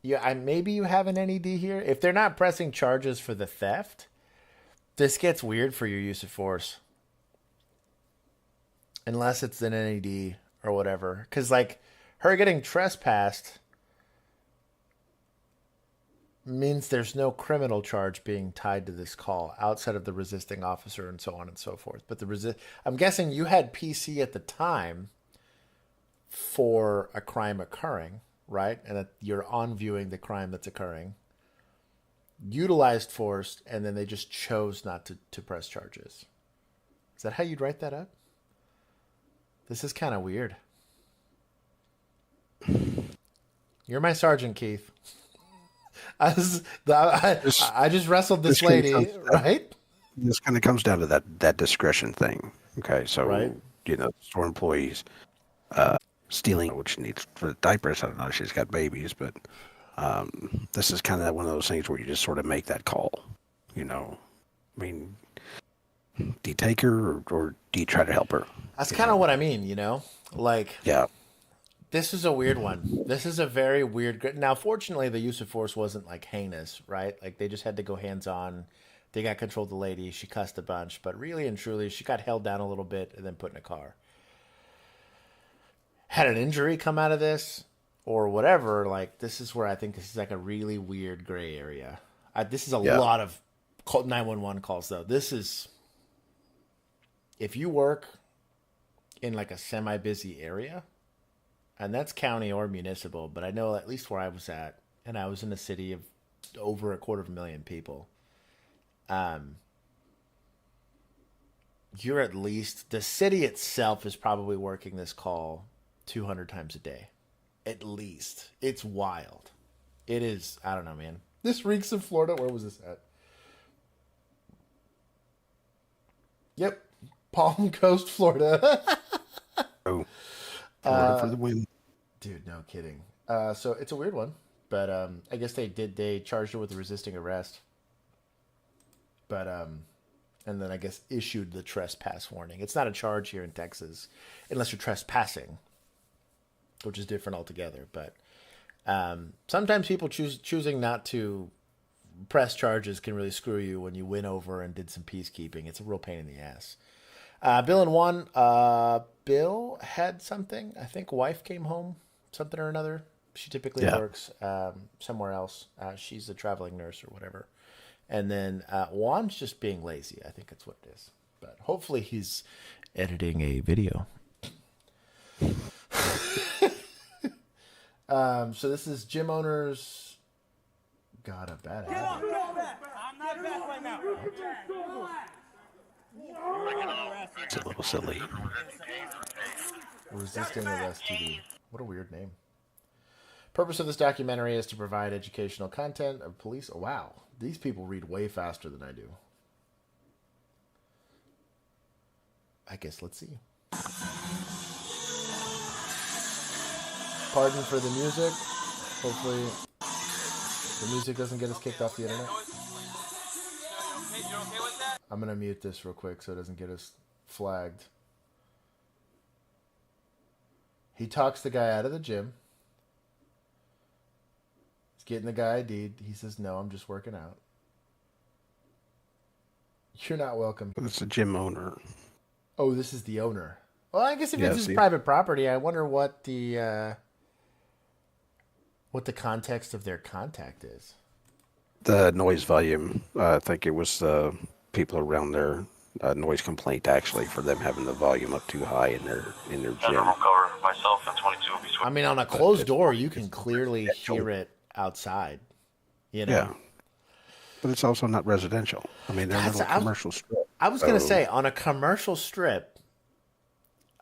yeah, maybe you have an NED here. If they're not pressing charges for the theft, this gets weird for your use of force. Unless it's an NED or whatever. Because, like, her getting trespassed means there's no criminal charge being tied to this call outside of the resisting officer and so on and so forth. But I'm guessing you had PC at the time for a crime occurring, right? And that you're on viewing the crime that's occurring, utilized force, and then they just chose not to press charges. Is that how you'd write that up? This is kind of weird. You're my sergeant, Keith. I just wrestled this lady, right? This kind of comes down to that discretion thing. Okay, so right. You know, store employees stealing, which needs for diapers. I don't know if she's got babies, but this is kind of one of those things where you just sort of make that call. You know, I mean, do you take her or do you try to help her? That's kind of what I mean. You know, like yeah. This is a weird one. This is a very weird. Now, fortunately, the use of force wasn't like heinous, right? Like they just had to go hands on. They got control of the lady. She cussed a bunch, but really and truly, she got held down a little bit and then put in a car. Had an injury come out of this or whatever. Like this is where I think this is like a really weird gray area. This is a lot of 911 calls though. This is if you work in like a semi-busy area. And that's county or municipal, but I know at least where I was at, and I was in a city of over 250,000 people. You're at least, the city itself is probably working this call 200 times a day. At least. It's wild. It is, I don't know, man. This reeks of Florida. Where was this at? Yep. Palm Coast, Florida. Oh. Florida for the win. Dude, no kidding. So it's a weird one, but I guess they charged her with resisting arrest, but and then I guess issued the trespass warning. It's not a charge here in Texas unless you're trespassing, which is different altogether. But sometimes people choosing not to press charges can really screw you when you win over and did some peacekeeping. It's a real pain in the ass. Bill Bill had something. I think wife came home, something or another. She typically works somewhere else. She's a traveling nurse or whatever. And then Juan's just being lazy. I think that's what it is. But hopefully he's editing a video. So this is gym owners. God, a bad habit. I'm not back right now. It's a little silly. Resisting arrest TV. What a weird name. Purpose of this documentary is to provide educational content of police. Oh, wow. These people read way faster than I do. I guess let's see. Pardon for the music. Hopefully the music doesn't get us kicked off the internet. I'm going to mute this real quick so it doesn't get us flagged. He talks the guy out of the gym. He's getting the guy ID'd. He says, no, I'm just working out. You're not welcome. It's a gym owner. Oh, this is the owner. Well, I guess if it's his see. private property, I wonder what the context of their contact is. The noise volume. I think it was people around their noise complaint actually for them having the volume up too high in their gym. I mean, on a closed door, you can clearly hear it outside. You know? Yeah. But it's also not residential. I mean, they're a little commercial strip. I was going to say, on a commercial strip,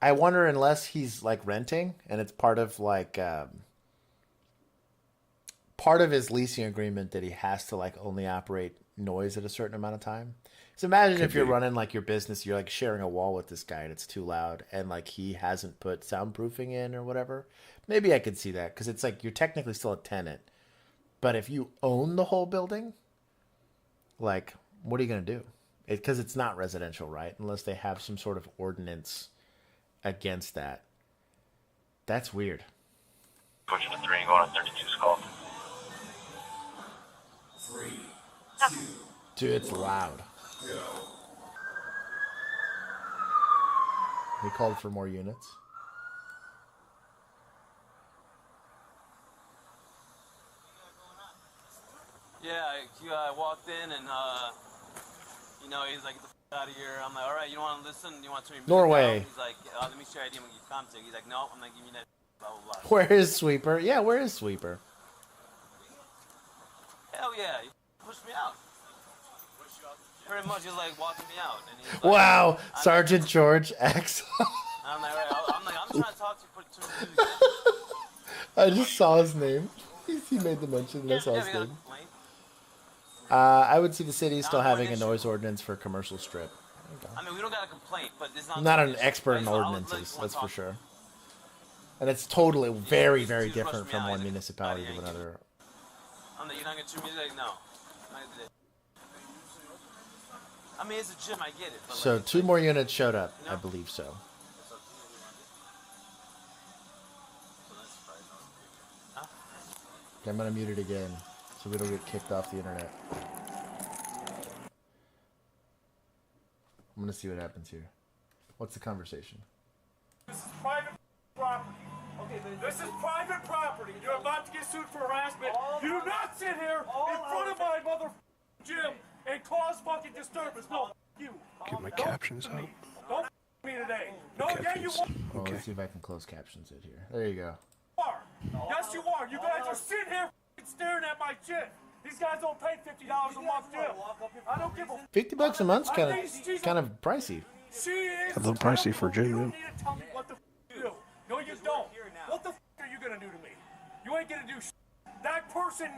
I wonder unless he's like renting and it's part of like part of his leasing agreement that he has to like only operate noise at a certain amount of time. So imagine if you're running like your business, you're like sharing a wall with this guy and it's too loud and like he hasn't put soundproofing in or whatever. Maybe I could see that because it's like you're technically still a tenant. But if you own the whole building, like what are you going to do? Because it's not residential, right? Unless they have some sort of ordinance against that. That's weird. Pushing to 3 and going on 32 skull. 3, 2. Dude, it's loud. They called for more units. Yeah, I walked in and, you know, he's like, get the f out of here. I'm like, all right, you don't want to listen? You want to turn your Norway. He's like, let me share ID. I'm going to give you contact. He's like, no, I'm not giving you that. Blah, blah, blah. Where is Sweeper? Yeah, where is Sweeper? Hell yeah. He pushed me out. Pretty much, he's like walking me out. And he's like, Wow, Sergeant George X. I'm like, I'm trying to talk to you. Put two I just saw his name. He made the mention and I saw his name. I would see the city still having a noise ordinance for a commercial strip. I mean, we don't got a complaint, but it's not. I'm not an expert in ordinances, that's for sure. And it's totally very, very different from one municipality to another. I'm like, you're not going to treat me like, no. I mean, it's a gym, I get it. But So like, 2 more units showed up, I believe so. Okay, I'm going to mute it again so we don't get kicked off the internet. I'm going to see what happens here. What's the conversation? This is private property. Okay, this is private property. You're about to get sued for harassment. You do not sit here in front of my mother gym and cause fucking disturbance. No, you. Get my captions out. Don't me today. No, yeah, you are. Oh, let's see if I can close captions it here. There you go. Yes, you are. You guys are sitting here staring at my gym. These guys don't pay $50 a month gym. I don't give a $50 a month's kind of pricey. She is A little pricey for a gym. You don't need to tell me what the you do. No, you don't. What the are you gonna do to me? You ain't gonna do shit. That person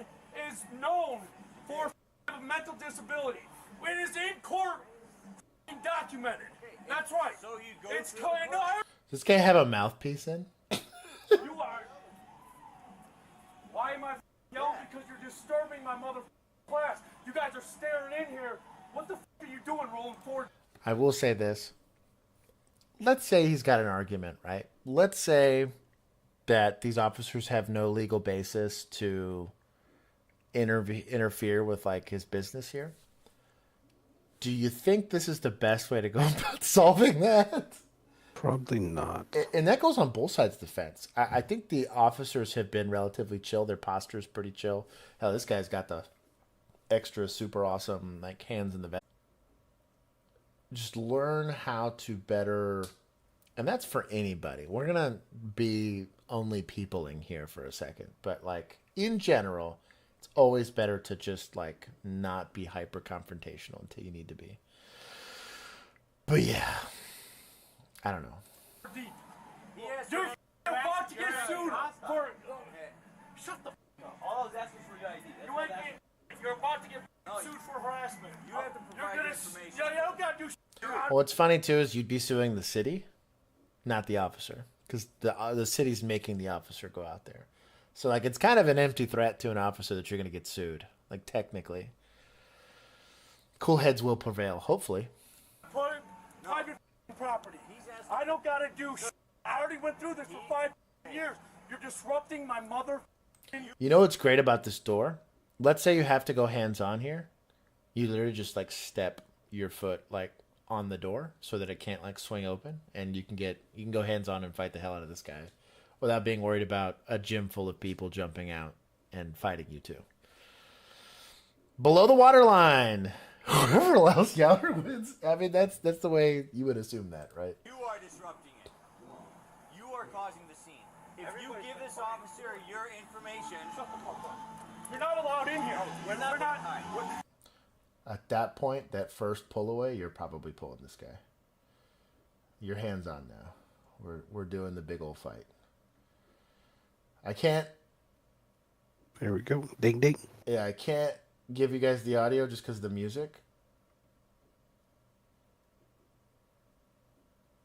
is known for a mental disability. It is in court documented. That's right. So you go. It's no. Does this guy have a mouthpiece in? You are. Why am I yelling? Because you're disturbing my mother class. You guys are staring in here. What the are you doing, rolling forward? I will say this. Let's say he's got an argument, right? Let's say that these officers have no legal basis to interfere with like his business here. Do you think this is the best way to go about solving that? Probably not. And that goes on both sides of the fence. I think the officers have been relatively chill. Their posture is pretty chill. Hell, this guy's got the extra super awesome like hands in the back. Just learn how to better, and that's for anybody. We're gonna be only peopling here for a second, but like in general, it's always better to just like not be hyper confrontational until you need to be. But yeah, I don't know. You're about to get sued for. Shut the. All I was asking for your ID. You're about to get sued for harassment. You have to provide information. You don't gotta do shit. Well, what's funny too is you'd be suing the city, not the officer, because the city's making the officer go out there. So like it's kind of an empty threat to an officer that you're going to get sued. Like technically, cool heads will prevail. Hopefully. Private property. I don't gotta do shit. I already went through this for 5 years. You're disrupting my mother. You know what's great about this door? Let's say you have to go hands-on here. You literally just like step your foot like on the door so that it can't like swing open, and you can go hands-on and fight the hell out of this guy without being worried about a gym full of people jumping out and fighting you too. Below the waterline. Whoever allows Yowler wins. I mean, that's the way you would assume that, right? You are disrupting it. You are causing the scene. If you give this officer your information... Shut the fuck up. You're not allowed in here. We're not. At that point, that first pull away, you're probably pulling this guy. Your hands on now. We're doing the big old fight. I can't. There we go. Ding ding. Yeah, I can't give you guys the audio just because of the music.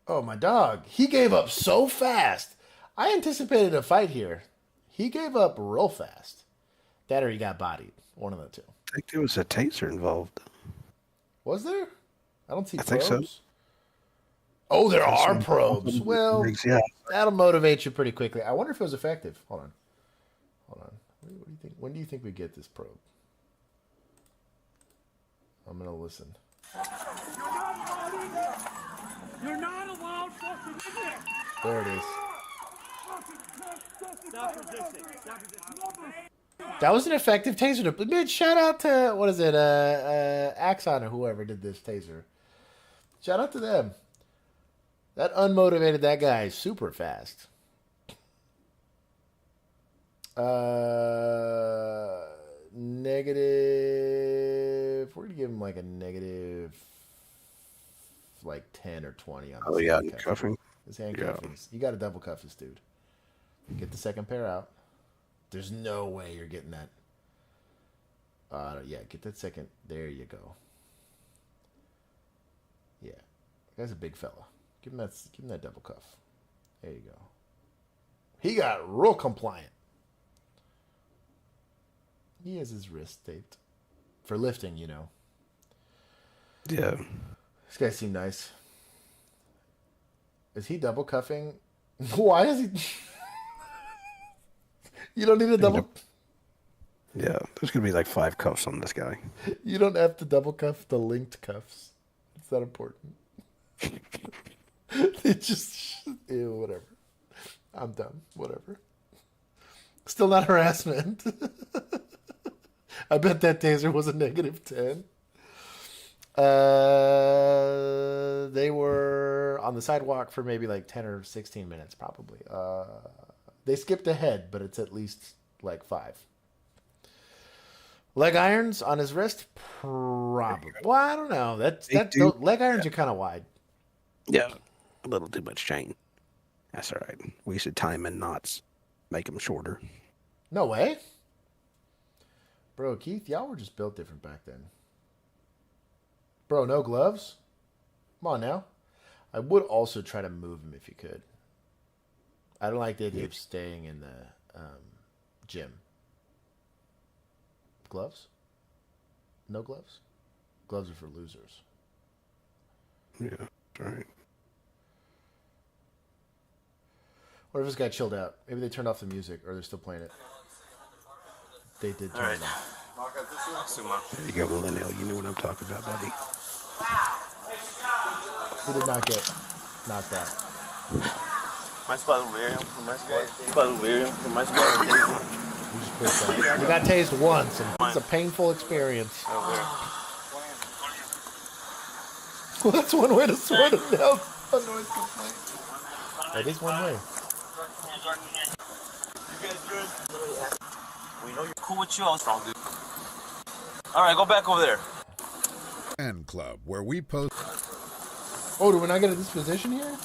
Oh, my dog. He gave up so fast. I anticipated a fight here. He gave up real fast. That or he got bodied. One of the two. I think there was a taser involved. Was there? I don't see probes. I think so. Oh, there are probes. Well, yeah. That'll motivate you pretty quickly. I wonder if it was effective. Hold on. What do you think? When do you think we get this probe? I'm going to listen. You're not allowed fucking in there. There it is. Stop resisting. Stop resisting. That was an effective taser. Man, shout out to, what is it, Axon or whoever did this taser. Shout out to them. That unmotivated that guy super fast. Negative. We're going to give him like a negative, like 10 or 20 on this. Oh, yeah, cuffing. His handcuffings. You got to double cuff this dude. Get the second pair out. There's no way you're getting that. Yeah, get that second. There you go. Yeah, that guy's a big fella. Give him that double cuff. There you go. He got real compliant. He has his wrist taped for lifting, you know. Yeah. This guy seemed nice. Is he double cuffing? Why is he? You don't need a double. Yeah, there's gonna be like 5 cuffs on this guy. You don't have to double cuff the linked cuffs. It's not important. It just, ew, whatever. I'm done. Whatever. Still not harassment. I bet that taser was a negative 10. They were on the sidewalk for maybe like 10 or 16 minutes, probably. They skipped ahead, but it's at least like 5. Leg irons on his wrist? Probably. Well, I don't know. Leg irons are kind of wide. Yeah, a little too much chain. That's all right. We should tie them in knots, make them shorter. No way. Bro, Keith, y'all were just built different back then. Bro, no gloves? Come on now. I would also try to move him if you could. I don't like the idea of staying in the gym. Gloves? No gloves? Gloves are for losers. Yeah, right. What if this guy chilled out? Maybe they turned off the music, or they're still playing it. They did turn it off. There you go, Millennial. You know what I'm talking about, buddy. He did not get knocked out. My spot over here. My spot over here. My spot over here. We got tased once, and it's a painful experience. Well, that's one way to sort it out. A noise complaint. That is one way. You guys good? We know you're cool with you. I'll do. All right, go back over there. And Club, where we post. Oh, do we not get a disposition here?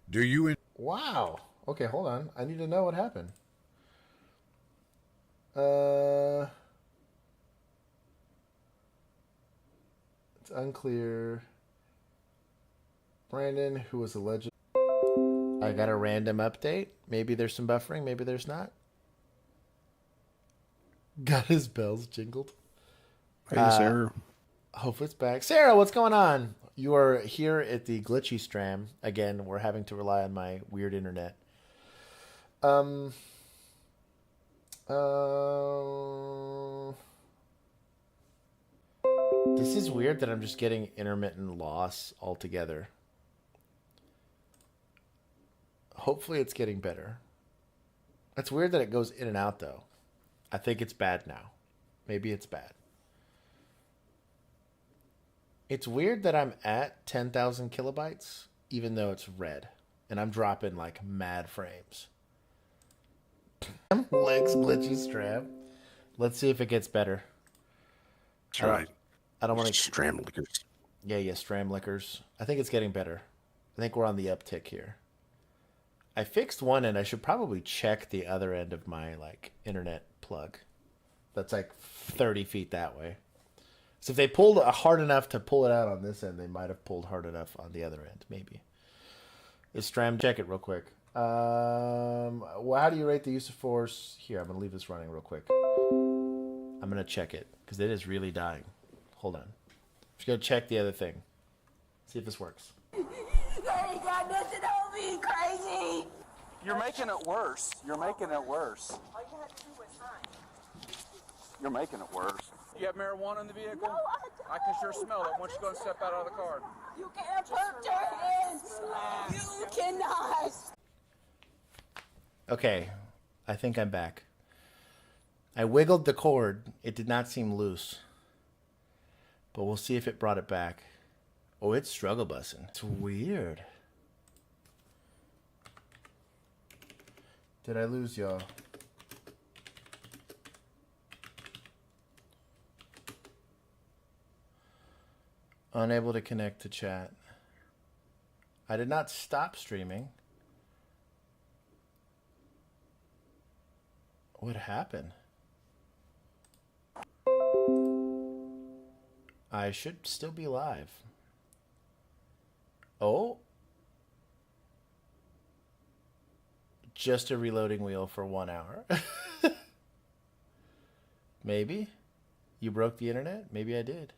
Do you? Wow. Okay, hold on. I need to know what happened. It's unclear. Brandon, who was alleged. I got a random update. Maybe there's some buffering. Maybe there's not. Got his bells jingled. Hey, Sarah. Hopefully it's back. Sarah, what's going on? You are here at the glitchy stram. Again, we're having to rely on my weird internet. This is weird that I'm just getting intermittent loss altogether. Hopefully it's getting better. It's weird that it goes in and out, though. I think it's bad now. Maybe it's bad. It's weird that I'm at 10,000 kilobytes, even though it's red. And I'm dropping like mad frames. Legs glitchy strap. Let's see if it gets better. That's right. I don't want to... Stram lickers. Yeah, stram lickers. I think it's getting better. I think we're on the uptick here. I fixed one end. I should probably check the other end of my like internet plug. That's like 30 feet that way. So if they pulled hard enough to pull it out on this end, they might have pulled hard enough on the other end, maybe. Is Stram, check it real quick. Well, how do you rate the use of force? Here, I'm going to leave this running real quick. I'm going to check it, because it is really dying. Hold on. I'm just going to check the other thing. See if this works. They ain't got nothing on me, crazy. You're making it worse. You're making it worse. All you had to do was sign. You're making it worse. You have marijuana in the vehicle? No, I don't. I can sure smell it once you go and step out of the car. You can't put your hands. You cannot. Okay, I think I'm back. I wiggled the cord. It did not seem loose. But we'll see if it brought it back. Oh, it's struggle bussing. It's weird. Did I lose y'all? Unable to connect to chat. I did not stop streaming. What happened? I should still be live. Oh. Just a reloading wheel for 1 hour. Maybe. You broke the internet? Maybe I did.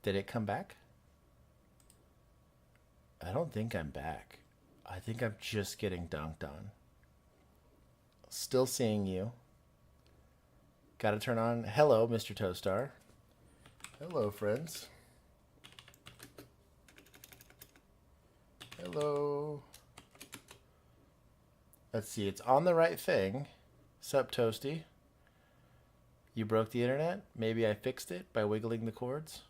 Did it come back? I don't think I'm back. I think I'm just getting dunked on. Still seeing you. Gotta turn on. Hello, Mr. Toastar. Hello, friends. Hello. Let's see. It's on the right thing. Sup, Toasty? You broke the internet? Maybe I fixed it by wiggling the cords?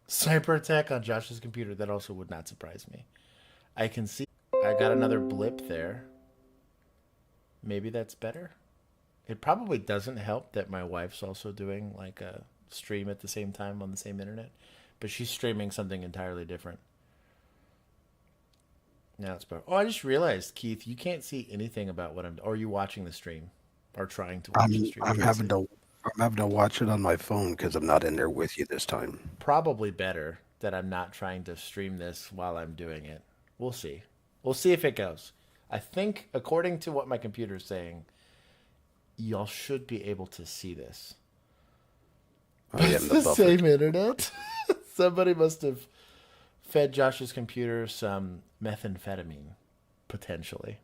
Sniper attack on Josh's computer. That also would not surprise me. I can see. I got another blip there. Maybe that's better. It probably doesn't help that my wife's also doing like a stream at the same time on the same internet. But she's streaming something entirely different. Now it's better. Oh, I just realized, Keith, you can't see anything about what I'm... Or are you watching the stream? Or trying to watch the stream? I'm having to watch it on my phone because I'm not in there with you this time. Probably better that I'm not trying to stream this while I'm doing it. We'll see. We'll see if it goes. I think, according to what my computer's saying, y'all should be able to see this. Oh, yeah, it's the same internet. Somebody must have fed Josh's computer some methamphetamine, potentially.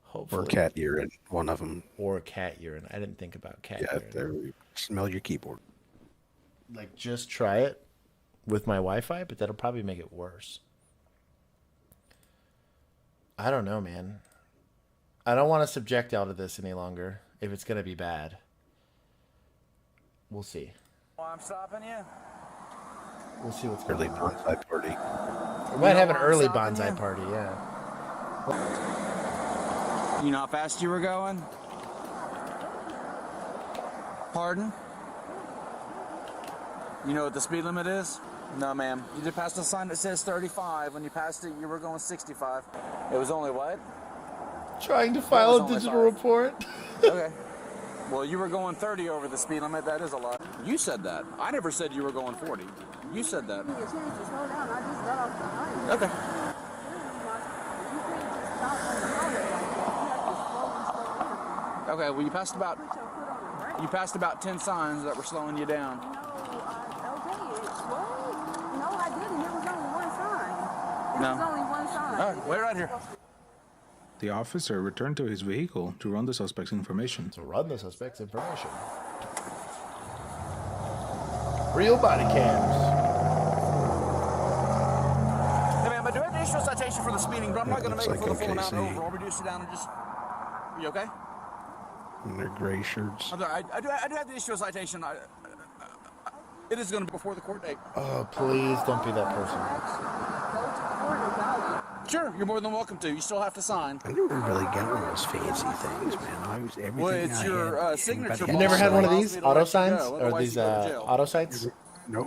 Hopefully. Or cat urine, one of them. Or cat urine. I didn't think about cat urine. Yeah, there. Smell your keyboard. Like, just try it. with my Wi-Fi, but that'll probably make it worse. I don't know, man. I don't want to subject y'all to this any longer if it's going to be bad. We'll see. Why I'm stopping you? We'll see what's going Early on. bonsai party. We might have an early bonsai party, yeah. You know how fast you were going? Pardon? You know what the speed limit is? No, ma'am. You just passed a sign that says 35. When you passed it, you were going 65. It was only what? Trying to file a digital report. Okay. Well, you were going 30 over the speed limit. That is a lot. You said that. I never said you were going 40. You said that. Okay. Okay, well, you passed about 10 signs that were slowing you down. No, I didn't. It was only one sign. It was only one sign. All right, wait right here. The officer returned to his vehicle to run the suspect's information. Real body cams. Hey, man, but do I have to issue a citation for the speeding? But I'm not going to make it for the full amount OKC. over. I'll reduce it down and just... You okay? In their gray shirts. I'm sorry, I do have to issue a citation. It is going to be before the court date. Oh, please don't be that person. Sure, you're more than welcome to. You still have to sign. I never really got one of those fancy things, man. I was everything. Well, it's I your had, signature. You never had one of these auto signs? Go, Or these auto sites? No.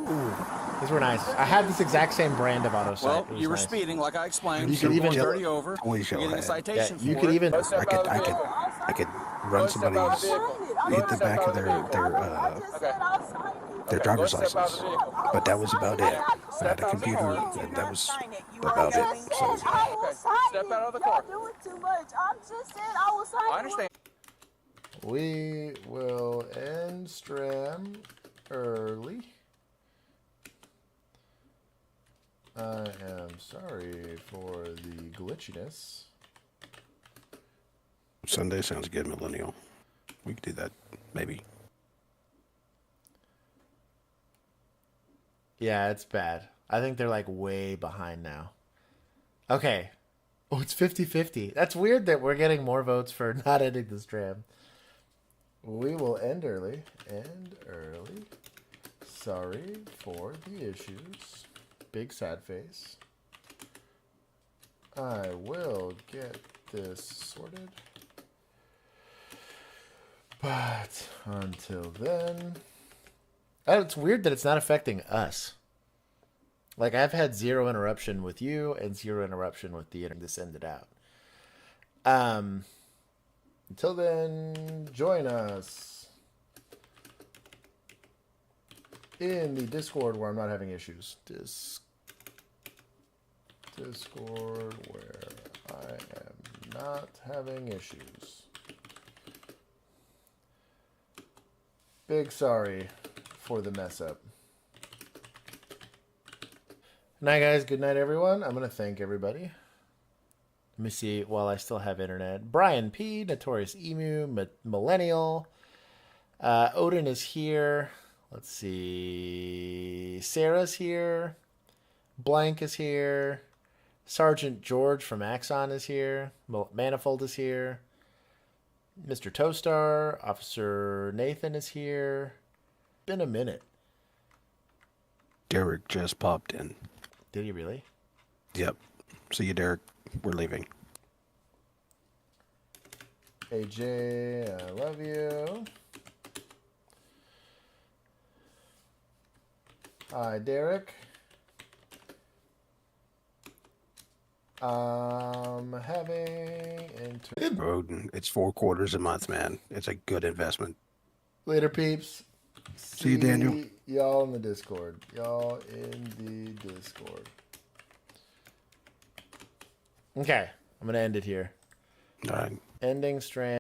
These were nice. I had this exact same brand of auto site. Well, you were speeding, like I explained. You could even 30 over. Toy You're show getting a had. citation Yeah, you for could it. even. I could run somebody's hit the back of their driver's license, but that was about it. I had a computer, and that was about it. So, Step out of the car. Doing too much. I just said I was signing. I understand. We will end stream early. I am sorry for the glitchiness. Sunday sounds good, Millennial. We could do that, maybe. Yeah, it's bad. I think they're like way behind now. Okay. Oh, it's 50-50. That's weird that we're getting more votes for not ending the stream. We will end early. End early. Sorry for the issues. Big sad face. I will get this sorted. But until then... Oh, it's weird that it's not affecting us. Like, I've had zero interruption with you and zero interruption with the internet. This ended out. Until then, join us in the Discord where I'm not having issues. Discord where I am not having issues. Big sorry for the mess up. Night, guys. Good night, everyone. I'm going to thank everybody. Let me see while I still have internet. Brian P, Notorious Emu, Millennial. Odin is here. Let's see. Sarah's here. Blank is here. Sergeant George from Axon is here. Manifold is here. Mr. Toastar. Officer Nathan is here. Been a minute. Derek just popped in. Did he really? Yep. See you, Derek. We're leaving. AJ, I love you. Hi, Derek. Odin, it's 4 quarters a month, man. It's a good investment. Later, peeps. See you, Daniel. Y'all in the Discord. Y'all in the Discord. Okay, I'm gonna end it here. All right. Ending stream.